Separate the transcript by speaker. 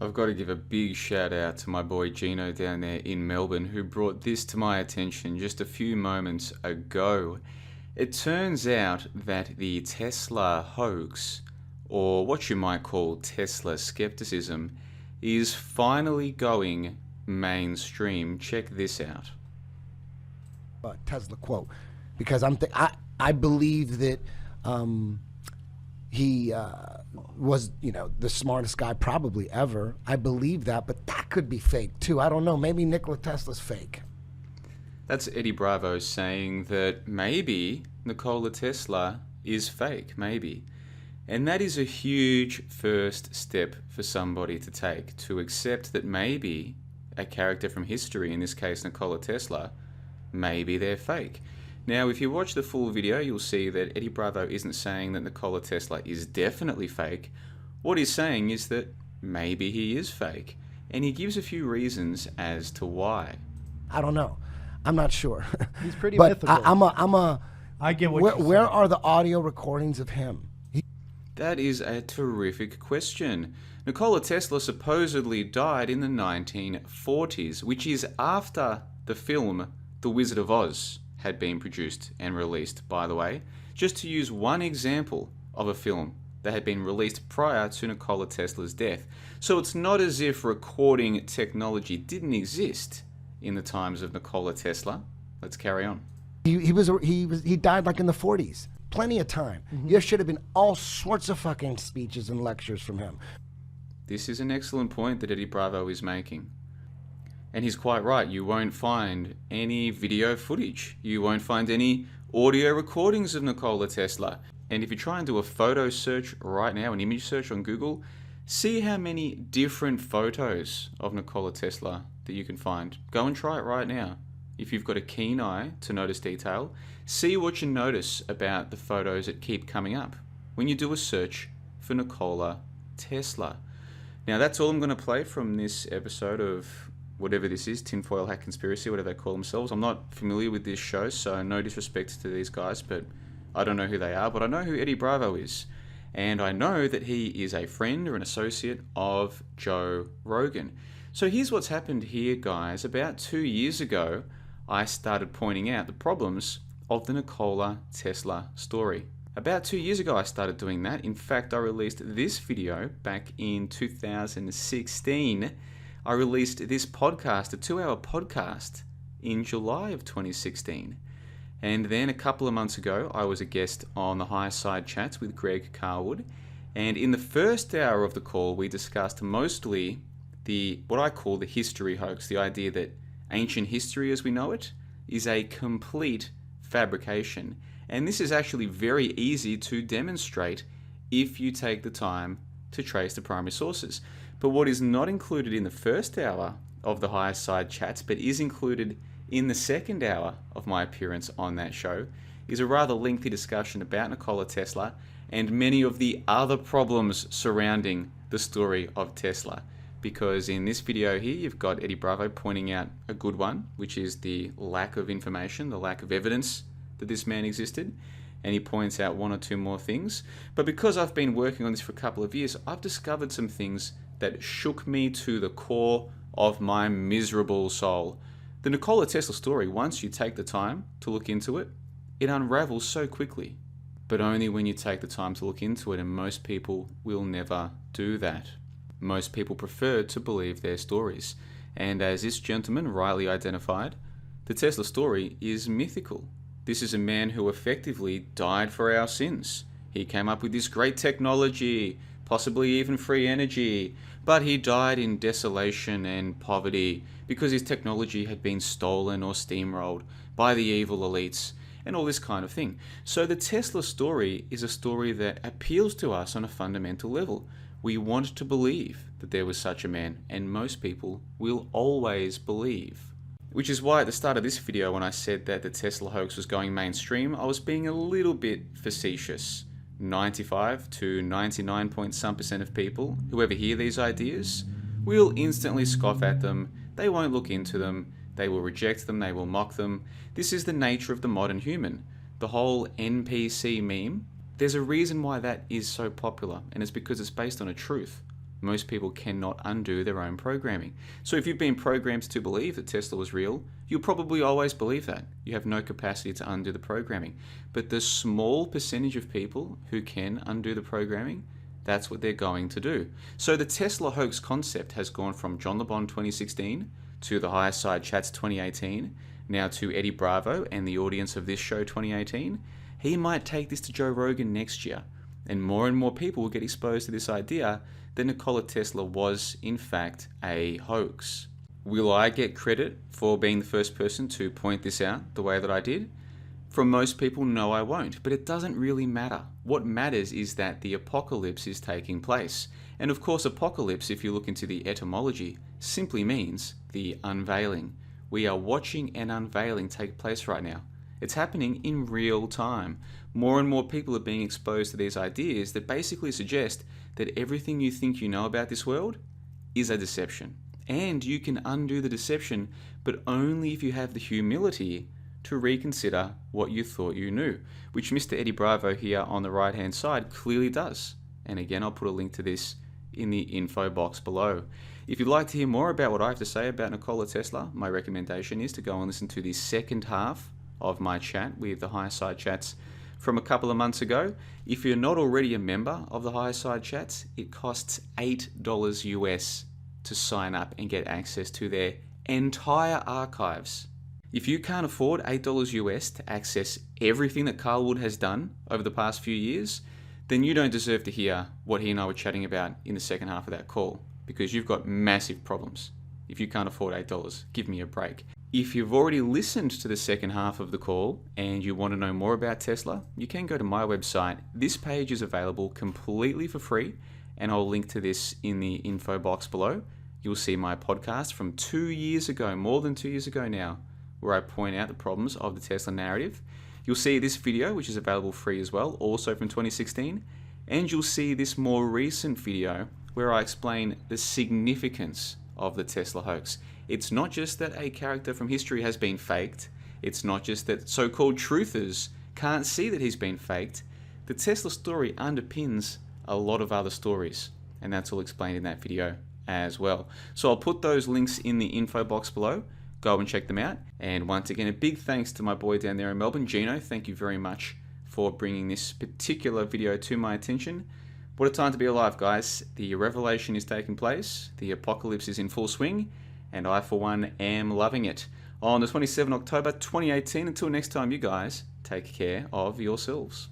Speaker 1: I've got to give a big shout out to my boy Gino down there in Melbourne who brought this to my attention just a few moments ago. It turns out that the Tesla hoax, or what you might call Tesla skepticism, is finally going mainstream. Check this out.
Speaker 2: Tesla quote, because I believe that he was, the smartest guy probably ever. I believe that, but that could be fake too. I don't know. Maybe Nikola Tesla's fake.
Speaker 1: That's Eddie Bravo saying that maybe Nikola Tesla is fake, maybe. And that is a huge first step for somebody to take, to accept that maybe a character from history, in this case Nikola Tesla, maybe they're fake. Now, if you watch the full video, you'll see that Eddie Bravo isn't saying that Nikola Tesla is definitely fake. What he's saying is that maybe he is fake. And he gives a few reasons as to why.
Speaker 2: I don't know. I'm not sure.
Speaker 3: He's pretty
Speaker 2: but
Speaker 3: mythical.
Speaker 2: I
Speaker 3: get what you're saying.
Speaker 2: Where are the audio recordings of him?
Speaker 1: That is a terrific question. Nikola Tesla supposedly died in the 1940s, which is after the film The Wizard of Oz had been produced and released, by the way. Just to use one example of a film that had been released prior to Nikola Tesla's death. So it's not as if recording technology didn't exist in the times of Nikola Tesla. Let's carry on.
Speaker 2: He died like in the 40s. Plenty of time. There should have been all sorts of fucking speeches and lectures from him.
Speaker 1: This is an excellent point that Eddie Bravo is making. And he's quite right. You won't find any video footage. You won't find any audio recordings of Nikola Tesla. And if you try and do a photo search right now, an image search on Google, see how many different photos of Nikola Tesla that you can find. Go and try it right now. If you've got a keen eye to notice detail, see what you notice about the photos that keep coming up when you do a search for Nikola Tesla. Now that's all I'm going to play from this episode of whatever this is, Tinfoil Hat Conspiracy, whatever they call themselves. I'm not familiar with this show, so no disrespect to these guys, but I don't know who they are, but I know who Eddie Bravo is. And I know that he is a friend or an associate of Joe Rogan. So here's what's happened here, guys. About 2 years ago, I started pointing out the problems of the Nikola Tesla story. About 2 years ago, I started doing that. In fact, I released this video back in 2016. I released this podcast, a 2-hour podcast, in July of 2016. And then a couple of months ago, I was a guest on the High Side Chats with Greg Carwood. And in the first hour of the call, we discussed mostly what I call the history hoax, the idea that ancient history as we know it is a complete fabrication. And this is actually very easy to demonstrate if you take the time to trace the primary sources. But what is not included in the first hour of the Higher Side Chats, but is included in the second hour of my appearance on that show, is a rather lengthy discussion about Nikola Tesla and many of the other problems surrounding the story of Tesla. Because in this video here, you've got Eddie Bravo pointing out a good one, which is the lack of information, the lack of evidence that this man existed. And he points out one or two more things. But because I've been working on this for a couple of years, I've discovered some things that shook me to the core of my miserable soul. The Nikola Tesla story, once you take the time to look into it, it unravels so quickly. But only when you take the time to look into it, and most people will never do that. Most people prefer to believe their stories. And as this gentleman rightly identified, the Tesla story is mythical. This is a man who effectively died for our sins. He came up with this great technology, possibly even free energy, but he died in desolation and poverty because his technology had been stolen or steamrolled by the evil elites and all this kind of thing. So the Tesla story is a story that appeals to us on a fundamental level. We want to believe that there was such a man, and most people will always believe. Which is why at the start of this video, when I said that the Tesla hoax was going mainstream, I was being a little bit facetious. 95 to 99% of people who ever hear these ideas will instantly scoff at them. They won't look into them. They will reject them. They will mock them. This is the nature of the modern human. The whole NPC meme, there's a reason why that is so popular, and it's because it's based on a truth. Most people cannot undo their own programming. So if you've been programmed to believe that Tesla was real, you'll probably always believe that. You have no capacity to undo the programming. But the small percentage of people who can undo the programming, that's what they're going to do. So the Tesla hoax concept has gone from John LeBon 2016 to the Higher Side Chats 2018, now to Eddie Bravo and the audience of this show 2018. He might take this to Joe Rogan next year, and more people will get exposed to this idea that Nikola Tesla was, in fact, a hoax. Will I get credit for being the first person to point this out the way that I did? From most people, no, I won't. But it doesn't really matter. What matters is that the apocalypse is taking place. And of course, apocalypse, if you look into the etymology, simply means the unveiling. We are watching an unveiling take place right now. It's happening in real time. More and more people are being exposed to these ideas that basically suggest that everything you think you know about this world is a deception. And you can undo the deception, but only if you have the humility to reconsider what you thought you knew, which Mr. Eddie Bravo here on the right-hand side clearly does. And again, I'll put a link to this in the info box below. If you'd like to hear more about what I have to say about Nikola Tesla, my recommendation is to go and listen to the second half of my chat with the Higher Side Chats from a couple of months ago. If you're not already a member of the Higher Side Chats, it costs $8 US to sign up and get access to their entire archives. If you can't afford $8 US to access everything that Carl Wood has done over the past few years, then you don't deserve to hear what he and I were chatting about in the second half of that call, because you've got massive problems. If you can't afford $8, give me a break. If you've already listened to the second half of the call and you want to know more about Tesla, you can go to my website. This page is available completely for free, and I'll link to this in the info box below. You'll see my podcast from 2 years ago, more than 2 years ago now, where I point out the problems of the Tesla narrative. You'll see this video, which is available free as well, also from 2016. And you'll see this more recent video where I explain the significance of the Tesla hoax. It's not just that a character from history has been faked. It's not just that so-called truthers can't see that he's been faked. The Tesla story underpins a lot of other stories, and that's all explained in that video as well. So I'll put those links in the info box below. Go and check them out. And once again, a big thanks to my boy down there in Melbourne, Gino. Thank you very much for bringing this particular video to my attention. What a time to be alive, guys. The revelation is taking place. The apocalypse is in full swing. And I, for one, am loving it. On the 27th October 2018, until next time, you guys, take care of yourselves.